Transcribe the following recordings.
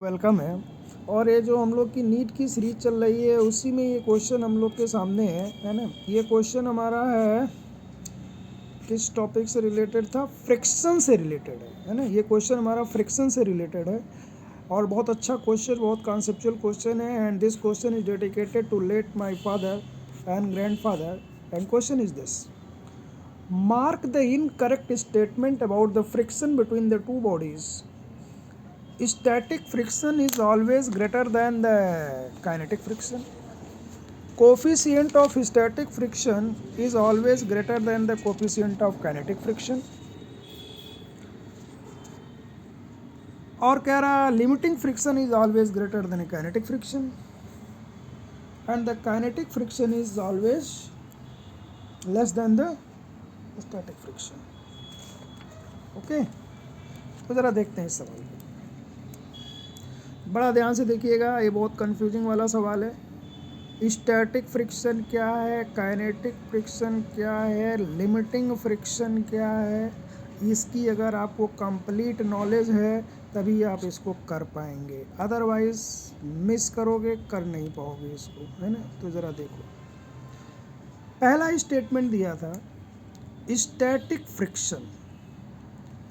Welcome है। और ये जो हम लोग की नीट की सीरीज चल रही है उसी में ये क्वेश्चन हम लोग के सामने है ना। ये क्वेश्चन हमारा है किस टॉपिक से रिलेटेड था, फ्रिक्शन से रिलेटेड है ना। ये क्वेश्चन हमारा फ्रिक्शन से रिलेटेड है और बहुत अच्छा क्वेश्चन, बहुत कॉन्सेप्चुअल क्वेश्चन है। And this question is dedicated to late my father and grandfather. And question is this: mark the incorrect statement about the friction between the two bodies. Static friction is always greater than the kinetic friction. Coefficient of static friction is always greater than the coefficient of kinetic friction. और कह रहा limiting friction is always greater than a kinetic friction and the kinetic friction is always less than the static friction. Okay, तो ज़रा देखते हैं इस सवाल को। बड़ा ध्यान से देखिएगा, ये बहुत कंफ्यूजिंग वाला सवाल है। स्टैटिक फ्रिक्शन क्या है, काइनेटिक फ्रिक्शन क्या है, लिमिटिंग फ्रिक्शन क्या है, इसकी अगर आपको कंप्लीट नॉलेज है तभी आप इसको कर पाएंगे, अदरवाइज मिस करोगे, कर नहीं पाओगे इसको, है ना। तो ज़रा देखो, पहला स्टेटमेंट दिया था स्टैटिक फ्रिक्शन।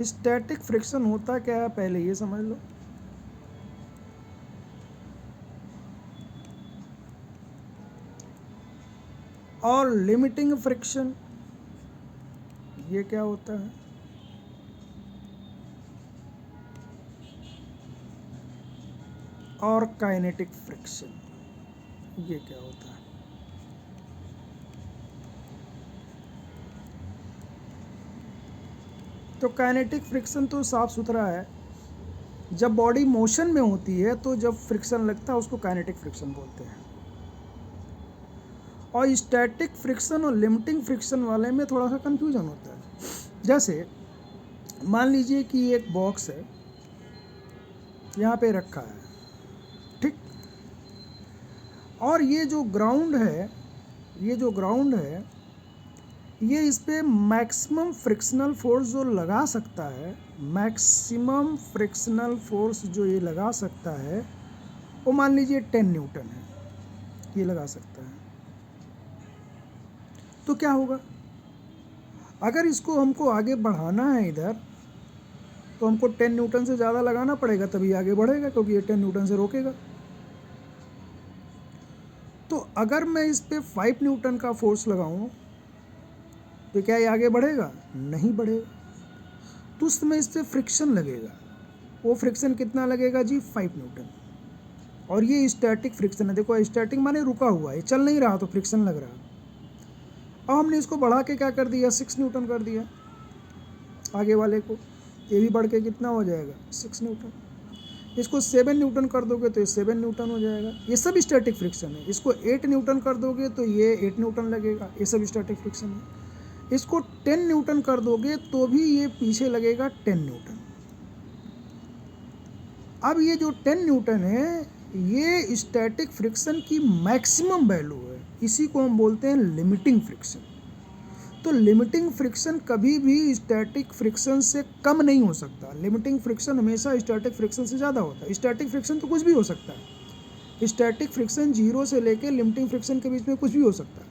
स्टैटिक फ्रिक्शन होता क्या है पहले ये समझ लो। और लिमिटिंग फ्रिक्शन ये क्या होता है। और काइनेटिक फ्रिक्शन ये क्या होता है। तो काइनेटिक फ्रिक्शन तो साफ सुथरा है, जब बॉडी मोशन में होती है तो जब फ्रिक्शन लगता है उसको काइनेटिक फ्रिक्शन बोलते हैं। और स्टैटिक फ्रिक्शन और लिमिटिंग फ्रिक्शन वाले में थोड़ा सा कंफ्यूजन होता है। जैसे मान लीजिए कि एक बॉक्स है, यहाँ पे रखा है, ठीक, और ये जो ग्राउंड है, ये इस पर मैक्सिमम फ्रिक्शनल फोर्स जो लगा सकता है, मैक्सिमम फ्रिक्शनल फोर्स जो ये लगा सकता है वो मान लीजिए 10 न्यूटन है, ये लगा सकता है। तो क्या होगा, अगर इसको हमको आगे बढ़ाना है इधर, तो हमको 10 न्यूटन से ज़्यादा लगाना पड़ेगा तभी आगे बढ़ेगा, क्योंकि ये 10 न्यूटन से रोकेगा। तो अगर मैं इस पर 5 न्यूटन का फोर्स लगाऊं तो क्या ये आगे बढ़ेगा? नहीं बढ़ेगा। तो उस समय इस पर फ्रिक्शन लगेगा, वो फ्रिक्शन कितना लगेगा जी? 5 न्यूटन। और ये स्टैटिक फ्रिक्शन है। देखो, स्टैटिक माने रुका हुआ है, चल नहीं रहा तो फ्रिक्शन लग रहा। अब हमने इसको बढ़ा के क्या कर दिया? 6 न्यूटन कर दिया आगे वाले को। ये भी बढ़ के कितना हो जाएगा? 6 न्यूटन। इसको 7 न्यूटन कर दोगे तो ये 7 न्यूटन हो जाएगा। ये सब स्टैटिक फ्रिक्शन है। इसको 8 न्यूटन कर दोगे तो ये 8 न्यूटन लगेगा, ये सब स्टैटिक फ्रिक्शन है। इसको 10 न्यूटन कर दोगे तो भी ये पीछे लगेगा 10 न्यूटन। अब ये जो 10 न्यूटन है ये स्टैटिक फ्रिक्शन की मैक्सिमम वैल्यू है, इसी को हम बोलते हैं लिमिटिंग फ्रिक्शन। तो लिमिटिंग फ्रिक्शन कभी भी स्टैटिक फ्रिक्शन से कम नहीं हो सकता। लिमिटिंग फ्रिक्शन हमेशा स्टैटिक फ्रिक्शन से ज़्यादा होता है। स्टैटिक फ्रिक्शन तो कुछ भी हो सकता है। स्टैटिक फ्रिक्शन 0 से लेके लिमिटिंग फ्रिक्शन के बीच में कुछ भी हो सकता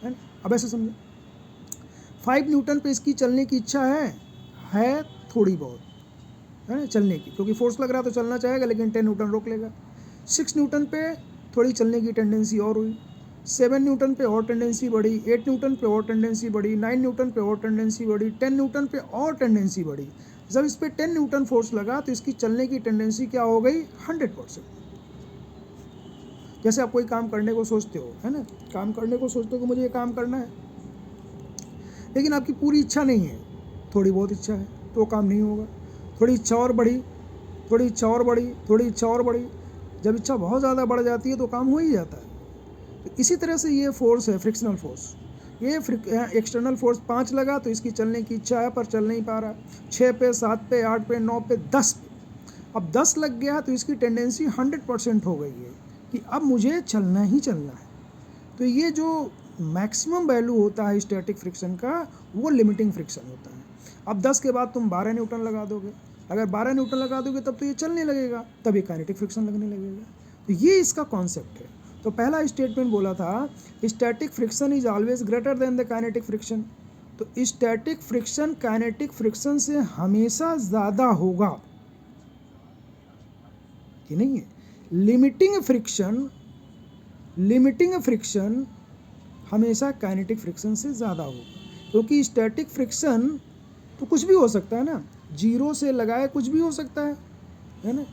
है ना। अब ऐसे समझो, 5 न्यूटन पे इसकी चलने की इच्छा है थोड़ी बहुत, है ना, चलने की, क्योंकि फोर्स लग रहा तो चलना चाहेगा, लेकिन 10 न्यूटन रोक लेगा। 6 न्यूटन पे थोड़ी चलने की टेंडेंसी और हुई, 7 न्यूटन पे और टेंडेंसी बढ़ी, 8 न्यूटन पे और टेंडेंसी बढ़ी, 9 न्यूटन पे और टेंडेंसी बढ़ी, 10 न्यूटन पे और टेंडेंसी बढ़ी। जब इस पर 10 न्यूटन फोर्स लगा तो इसकी चलने की टेंडेंसी क्या हो गई? 100%। जैसे आप कोई काम करने को सोचते हो, है ना, काम करने को सोचते हो कि मुझे ये काम करना है, लेकिन आपकी पूरी इच्छा नहीं है, थोड़ी बहुत इच्छा है, तो वो काम नहीं होगा। थोड़ी इच्छा और बढ़ी, थोड़ी इच्छा और बढ़ी, थोड़ी इच्छा और बढ़ी, जब इच्छा बहुत ज़्यादा बढ़ जाती है तो काम हो ही जाता है। तो इसी तरह से ये फोर्स है, फ्रिक्शनल फोर्स। ये एक्सटर्नल फोर्स 5 लगा तो इसकी चलने की इच्छा है पर चल नहीं पा रहा। 6 पे, 7 पे, 8 पे, 9 पे, 10 पे, अब 10 लग गया तो इसकी टेंडेंसी 100% हो गई है कि अब मुझे चलना ही चलना है। तो ये जो मैक्सिमम वैल्यू होता है स्टैटिक फ्रिक्शन का, वो लिमिटिंग फ्रिक्शन होता है। अब 10 के बाद तुम 12 न्यूटन लगा दोगे, अगर 12 न्यूटन लगा दोगे तब तो ये चलने लगेगा, तब ये काइनेटिक फ्रिक्शन लगने लगेगा। तो ये इसका कॉन्सेप्ट है। तो पहला स्टेटमेंट बोला था static friction is always greater than the kinetic friction. तो स्टैटिक फ्रिक्शन काइनेटिक फ्रिक्शन से हमेशा ज़्यादा होगा, कि नहीं है। लिमिटिंग फ्रिक्शन हमेशा काइनेटिक फ्रिक्शन से ज़्यादा होगा, क्योंकि स्टैटिक फ्रिक्शन तो कुछ भी हो सकता है ना, जीरो से लगाए कुछ भी हो सकता है ना,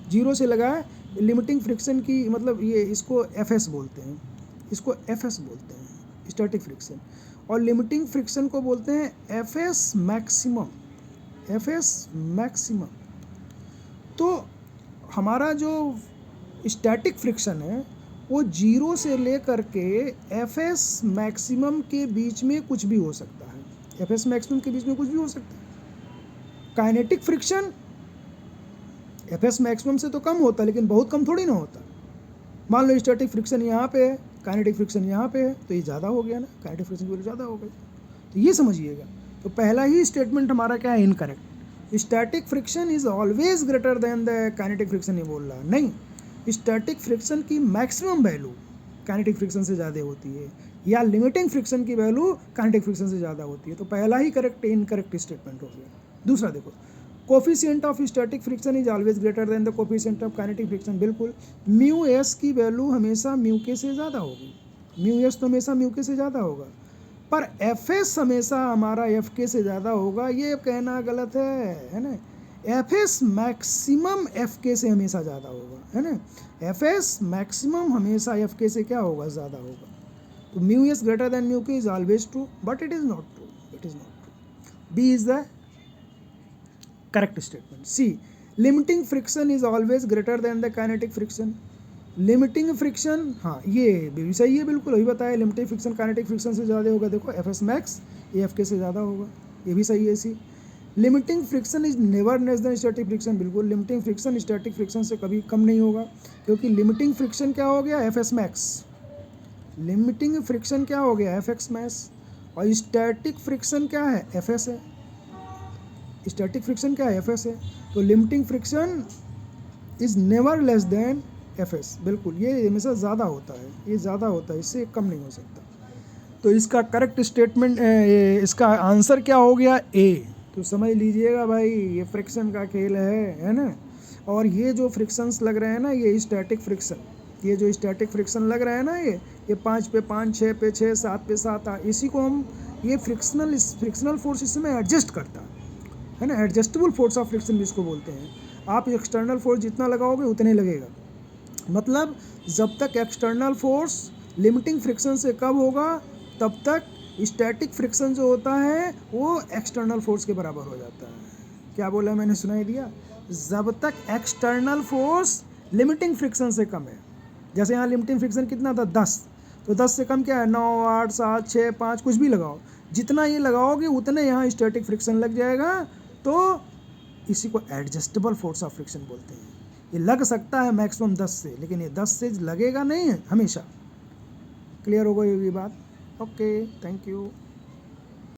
जीरो से लगाए। लिमिटिंग फ्रिक्शन की मतलब ये इसको एफएस बोलते हैं, स्टैटिक फ्रिक्शन। और लिमिटिंग फ्रिक्शन को बोलते हैं एफएस मैक्सिमम। तो हमारा जो स्टैटिक फ्रिक्शन है वो जीरो से लेकर के एफएस मैक्सिमम के बीच में कुछ भी हो सकता है, एफएस मैक्सिमम के बीच में कुछ भी हो सकता है। काइनेटिक फ्रिक्शन एफएस मैक्सिमम से तो कम होता है, लेकिन बहुत कम थोड़ी ना होता। मान लो स्टैटिक फ्रिक्शन यहाँ पे है, काइनेटिक फ्रिक्शन यहाँ पे है, तो ये ज़्यादा हो गया ना, काइनेटिक फ्रिक्शन की वैल्यू ज़्यादा हो गई। तो ये समझिएगा। तो पहला ही स्टेटमेंट हमारा क्या है, incorrect. Static friction is always greater than the kinetic friction, ये बोल रहा है नहीं। स्टैटिक फ्रिक्शन की मैक्सिमम वैल्यू काइनेटिक फ्रिक्शन से ज़्यादा होती है, या लिमिटिंग फ्रिक्शन की वैल्यू काइनेटिक फ्रिक्शन से ज़्यादा होती है। तो पहला ही करेक्ट इनकरेक्ट स्टेटमेंट हो गया। दूसरा देखो, coefficient of static friction is always greater than the coefficient of kinetic friction. बिल्कुल, म्यू एस की वैल्यू हमेशा म्यू के से ज़्यादा होगी, म्यू एस तो हमेशा म्यू के से ज़्यादा होगा, पर एफ एस हमेशा हमारा एफ के से ज़्यादा होगा, ये कहना गलत है ना। F S maximum F K से हमेशा ज़्यादा होगा, है ना। एफ एस मैक्सिमम हमेशा एफ के से क्या होगा, ज़्यादा होगा। तो mu S greater than mu K is always true, but it is not true, B is the correct statement. C, limiting friction is always greater than the kinetic friction. Limiting friction, हाँ ये भी सही है, बिल्कुल वही बताया, limiting friction kinetic friction से ज़्यादा होगा। देखो एफ एस मैक्स ये एफ के से ज़्यादा होगा, ये भी सही है। C, limiting friction is never less than static friction. बिल्कुल, लिमिटिंग फ्रिक्शन स्टैटिक फ्रिक्शन से कभी कम नहीं होगा, क्योंकि लिमिटिंग फ्रिक्शन क्या हो गया, F S max. Limiting friction क्या हो गया, एफ एक्स मैक्स। और स्टैटिक फ्रिक्शन क्या है, एफ एस है। स्टैटिक फ्रिक्शन क्या है, एफ एस है। तो limiting friction is never less then F S. बिल्कुल, ये हमेशा ज़्यादा होता है, ये ज़्यादा होता है, इससे कम नहीं हो सकता। तो इसका करेक्ट स्टेटमेंट, इसका आंसर क्या हो गया, ए। तो समझ लीजिएगा भाई, ये फ्रिक्शन का खेल है ना। और ये जो फ्रिक्शंस लग रहे हैं ना, ये स्टैटिक फ्रिक्शन, ये जो स्टैटिक फ्रिक्शन लग रहा है ना, ये 5 पे 5, 6 पे 6, 7 पे 7, इसी को हम, ये फ्रिक्शनल फोर्स इसमें एडजस्ट करता है ना, एडजस्टेबल फोर्स ऑफ फ्रिक्शन भी इसको बोलते हैं। आप एक्सटर्नल फोर्स जितना लगाओगे उतने लगेगा, मतलब जब तक एक्सटर्नल फोर्स लिमिटिंग फ्रिक्शन से कम होगा तब तक स्टैटिक फ्रिक्शन जो होता है वो एक्सटर्नल फोर्स के बराबर हो जाता है। क्या बोला मैंने, सुनाई दिया? जब तक एक्सटर्नल फोर्स लिमिटिंग फ्रिक्शन से कम है, जैसे यहाँ लिमिटिंग फ्रिक्शन कितना था, 10, तो 10 से कम क्या है, 9, 8, 7, 6, 5, कुछ भी लगाओ, जितना ये लगाओगे उतने यहाँ स्टैटिक फ्रिक्शन लग जाएगा। तो इसी को एडजस्टेबल फोर्स ऑफ फ्रिक्शन बोलते हैं। ये लग सकता है मैक्सिमम 10 से, लेकिन ये 10 से लगेगा नहीं है हमेशा। क्लियर हो गई होगी बात? Okay, thank you.